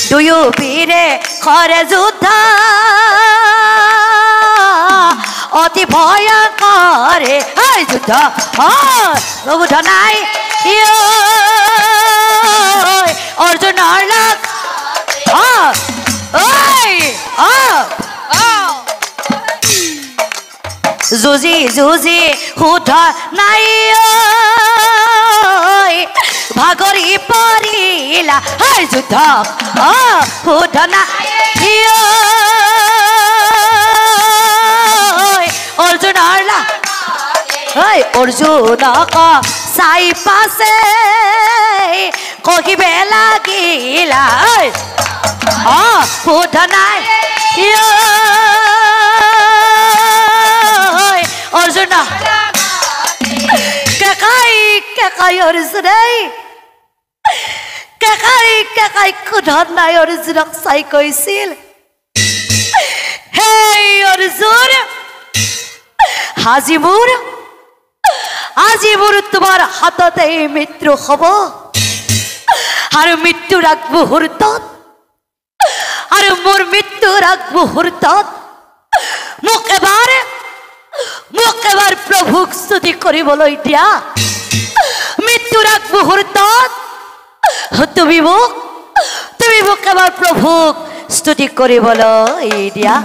দুয়ো বীৰে কৰে যুদ্ধ অতি ভয়ঙ্কৰে যুদ্ধ বুদ্ধ নাই অৰ্জুন যুঁজি যুঁজি শুদ্ধ নাই ভাগৰি পৰিলা যুদ্ধ শুদ্ধ নাই অৰ্জুনৰ অৰ্জুনক চাই পাছে কহিবে লাগিলা শুদ্ধ নাই অর্জুন কেকাই কেকাই অর্জুন কেকাই কেকাই কোধত নাই অর্জুনক চাই কৈছিল হে অর্জুন আজি মোৰ তোমাৰ হাততে মৃত্যু হব আৰু মৃত্যুৰ আগ মুহূৰ্তত আৰু মোৰ মৃত্যুৰ আগ মুহূৰ্তত মোক এবাৰ প্ৰভুক স্তুতি কৰিবলৈ দিয়া মৃত্যুৰ আগ মুহূৰ্তত তুমি মোক এবাৰ প্ৰভুক স্তুতি কৰিবলৈ দিয়া